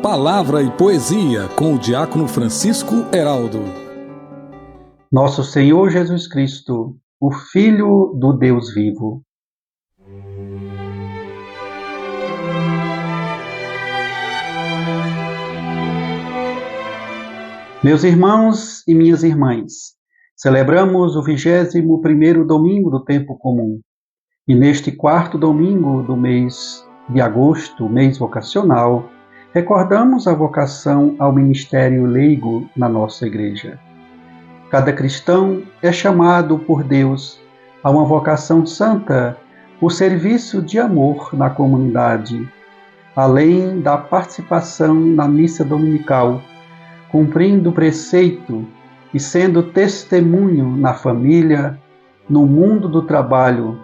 Palavra e Poesia, com o diácono Francisco Heraldo. Nosso Senhor Jesus Cristo, o Filho do Deus vivo. Meus irmãos e minhas irmãs, celebramos o 21º domingo do tempo comum. E neste quarto domingo do mês de agosto, mês vocacional, recordamos a vocação ao ministério leigo na nossa igreja. Cada cristão é chamado por Deus a uma vocação santa, o serviço de amor na comunidade, além da participação na missa dominical, cumprindo o preceito e sendo testemunho na família, no mundo do trabalho,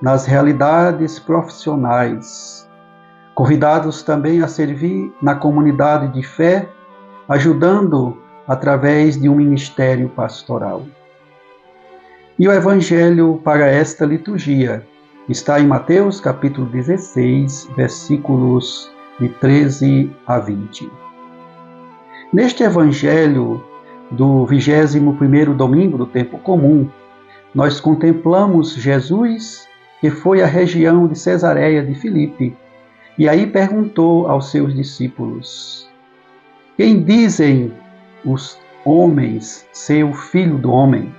nas realidades profissionais. Convidados também a servir na comunidade de fé, ajudando através de um ministério pastoral. E o Evangelho para esta liturgia está em Mateus capítulo 16, versículos de 13 a 20. Neste Evangelho do 21º domingo do tempo comum, nós contemplamos Jesus, que foi à região de Cesareia de Filipe, e aí perguntou aos seus discípulos: quem dizem os homens ser o Filho do Homem?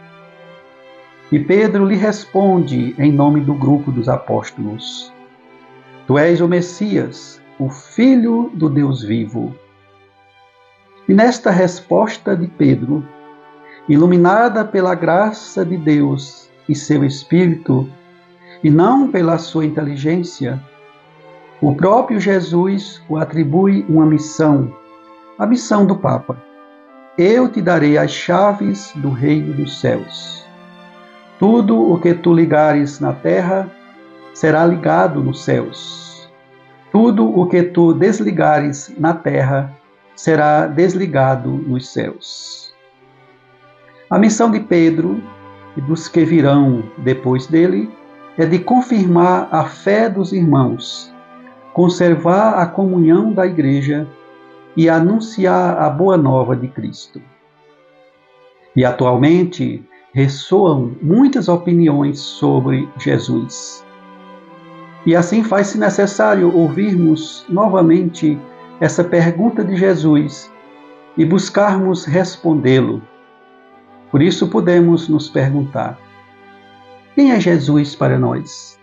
E Pedro lhe responde em nome do grupo dos apóstolos: Tu és o Messias, o Filho do Deus vivo. E nesta resposta de Pedro, iluminada pela graça de Deus e seu Espírito, e não pela sua inteligência, o próprio Jesus o atribui uma missão, a missão do Papa. Eu te darei as chaves do reino dos céus. Tudo o que tu ligares na terra será ligado nos céus. Tudo o que tu desligares na terra será desligado nos céus. A missão de Pedro e dos que virão depois dele é de confirmar a fé dos irmãos, conservar a comunhão da igreja e anunciar a boa nova de Cristo. E atualmente ressoam muitas opiniões sobre Jesus. E assim faz-se necessário ouvirmos novamente essa pergunta de Jesus e buscarmos respondê-lo. Por isso podemos nos perguntar: quem é Jesus para nós?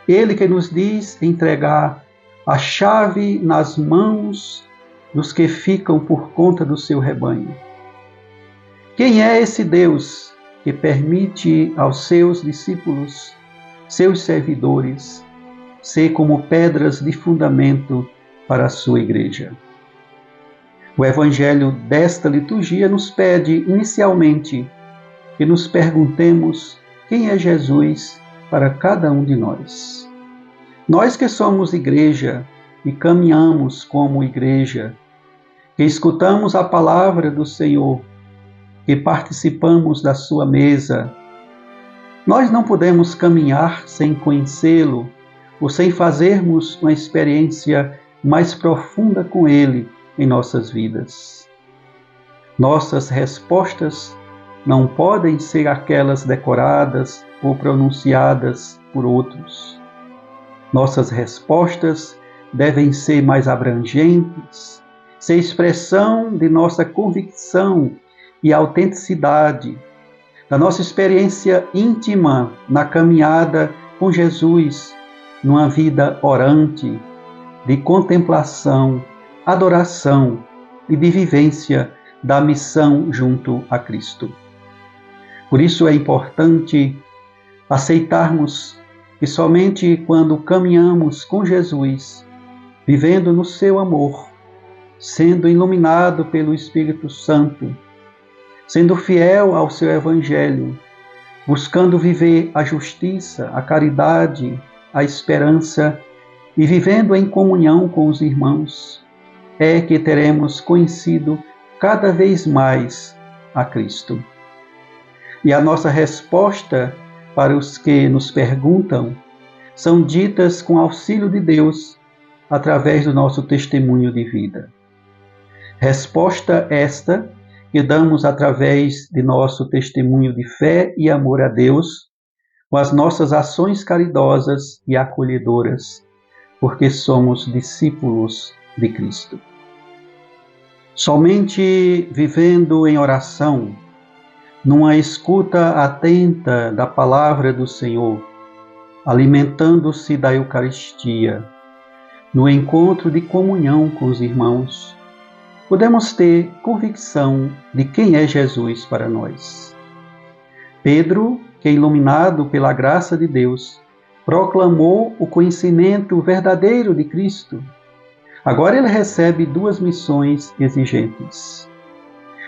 Ele que nos diz entregar a chave nas mãos dos que ficam por conta do seu rebanho. Quem é esse Deus que permite aos seus discípulos, seus servidores, ser como pedras de fundamento para a sua igreja? O Evangelho desta liturgia nos pede, inicialmente, que nos perguntemos quem é Jesus para cada um de nós. Nós que somos igreja e caminhamos como igreja, que escutamos a palavra do Senhor, que participamos da sua mesa, nós não podemos caminhar sem conhecê-lo ou sem fazermos uma experiência mais profunda com Ele em nossas vidas. Nossas respostas não podem ser aquelas decoradas ou pronunciadas por outros. Nossas respostas devem ser mais abrangentes, ser expressão de nossa convicção e autenticidade, da nossa experiência íntima na caminhada com Jesus, numa vida orante, de contemplação, adoração e de vivência da missão junto a Cristo. Por isso é importante aceitarmos que somente quando caminhamos com Jesus, vivendo no seu amor, sendo iluminado pelo Espírito Santo, sendo fiel ao seu Evangelho, buscando viver a justiça, a caridade, a esperança e vivendo em comunhão com os irmãos, é que teremos conhecido cada vez mais a Cristo. E a nossa resposta para os que nos perguntam são ditas com auxílio de Deus através do nosso testemunho de vida. Resposta esta que damos através de nosso testemunho de fé e amor a Deus, com as nossas ações caridosas e acolhedoras, porque somos discípulos de Cristo. Somente vivendo em oração, numa escuta atenta da palavra do Senhor, alimentando-se da Eucaristia, no encontro de comunhão com os irmãos, podemos ter convicção de quem é Jesus para nós. Pedro, que iluminado pela graça de Deus, proclamou o conhecimento verdadeiro de Cristo. Agora ele recebe duas missões exigentes.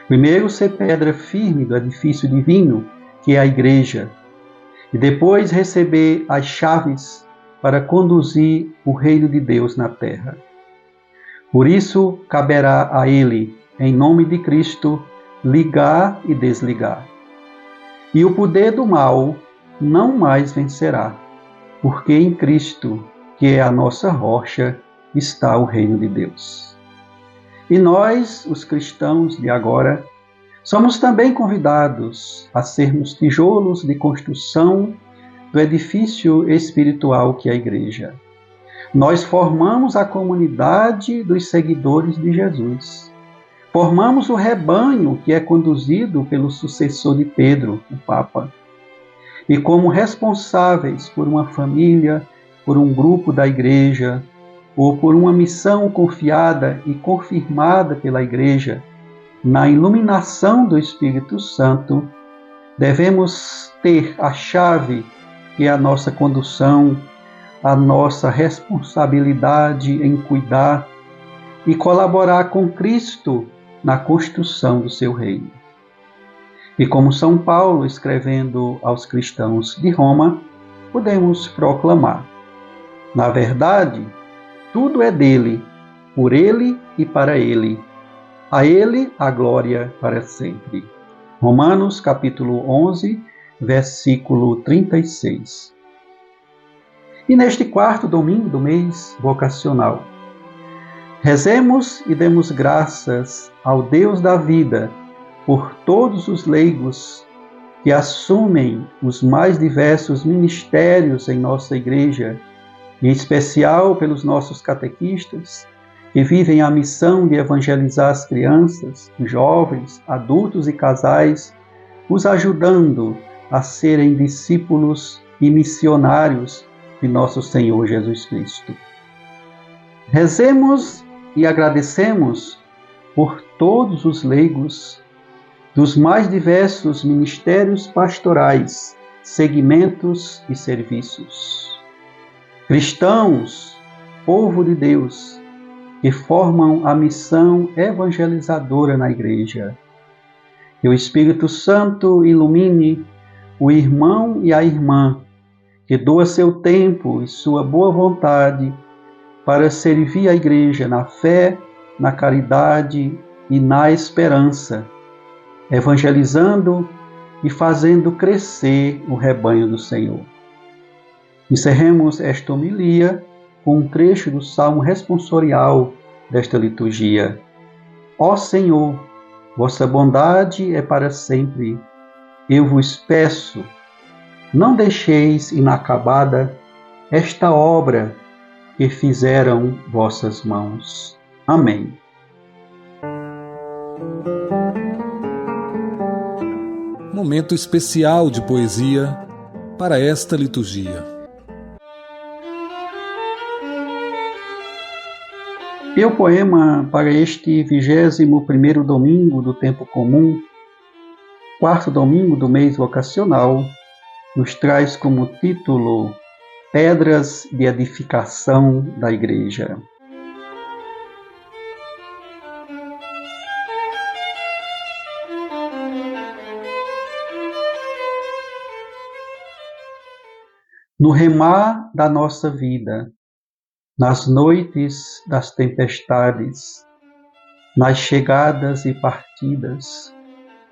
Primeiro, ser pedra firme do edifício divino, que é a Igreja, e depois receber as chaves para conduzir o reino de Deus na terra. Por isso, caberá a ele, em nome de Cristo, ligar e desligar. E o poder do mal não mais vencerá, porque em Cristo, que é a nossa rocha, está o reino de Deus. E nós, os cristãos de agora, somos também convidados a sermos tijolos de construção do edifício espiritual que é a Igreja. Nós formamos a comunidade dos seguidores de Jesus. Formamos o rebanho que é conduzido pelo sucessor de Pedro, o Papa. E como responsáveis por uma família, por um grupo da Igreja, ou por uma missão confiada e confirmada pela Igreja, na iluminação do Espírito Santo, devemos ter a chave que é a nossa condução, a nossa responsabilidade em cuidar e colaborar com Cristo na construção do seu reino. E como São Paulo, escrevendo aos cristãos de Roma, podemos proclamar: na verdade, tudo é dele, por ele e para ele. A ele a glória para sempre. Romanos capítulo 11, versículo 36. E neste quarto domingo do mês vocacional, rezemos e demos graças ao Deus da vida por todos os leigos que assumem os mais diversos ministérios em nossa Igreja, em especial pelos nossos catequistas, que vivem a missão de evangelizar as crianças, jovens, adultos e casais, os ajudando a serem discípulos e missionários de nosso Senhor Jesus Cristo. Rezemos e agradecemos por todos os leigos dos mais diversos ministérios pastorais, segmentos e serviços. Cristãos, povo de Deus, que formam a missão evangelizadora na Igreja. Que o Espírito Santo ilumine o irmão e a irmã, que doa seu tempo e sua boa vontade para servir a Igreja na fé, na caridade e na esperança, evangelizando e fazendo crescer o rebanho do Senhor. Encerremos esta homilia com um trecho do Salmo responsorial desta liturgia. Ó Senhor, vossa bondade é para sempre. Eu vos peço, não deixeis inacabada esta obra que fizeram vossas mãos. Amém. Momento especial de poesia para esta liturgia. E o poema para este 21º domingo do tempo comum, quarto domingo do mês vocacional, nos traz como título Pedras de Edificação da Igreja. No remar da nossa vida, nas noites das tempestades, nas chegadas e partidas,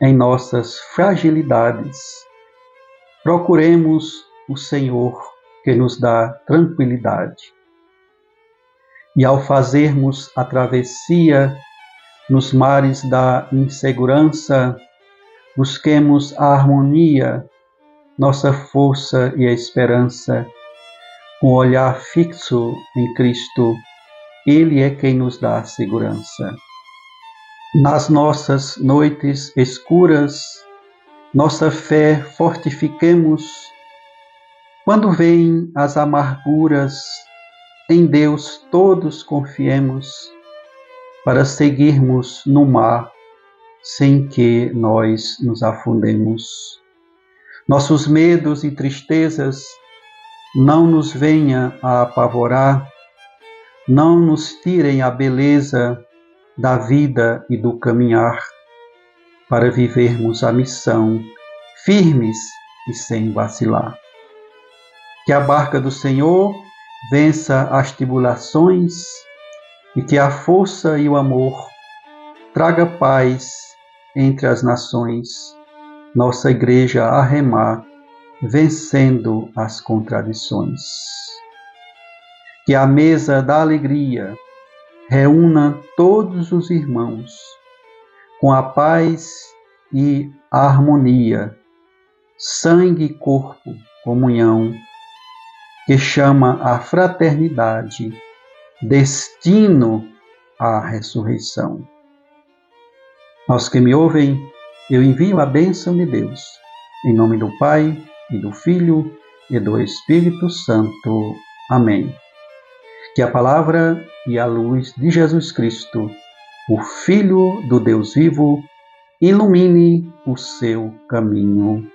em nossas fragilidades, procuremos o Senhor que nos dá tranquilidade. E ao fazermos a travessia nos mares da insegurança, busquemos a harmonia, nossa força e a esperança, com o olhar fixo em Cristo. Ele é quem nos dá segurança. Nas nossas noites escuras, nossa fé fortifiquemos. Quando vêm as amarguras, em Deus todos confiemos, para seguirmos no mar, sem que nós nos afundemos. Nossos medos e tristezas não nos venham a apavorar, não nos tirem a beleza da vida e do caminhar, para vivermos a missão firmes e sem vacilar. Que a barca do Senhor vença as tribulações e que a força e o amor traga paz entre as nações, nossa igreja a remar, vencendo as contradições. Que a mesa da alegria reúna todos os irmãos com a paz e a harmonia, sangue e corpo, comunhão, que chama a fraternidade, destino à ressurreição. Aos que me ouvem, eu envio a bênção de Deus, em nome do Pai, e do Filho, e do Espírito Santo. Amém. Que a palavra e a luz de Jesus Cristo, o Filho do Deus vivo, ilumine o seu caminho.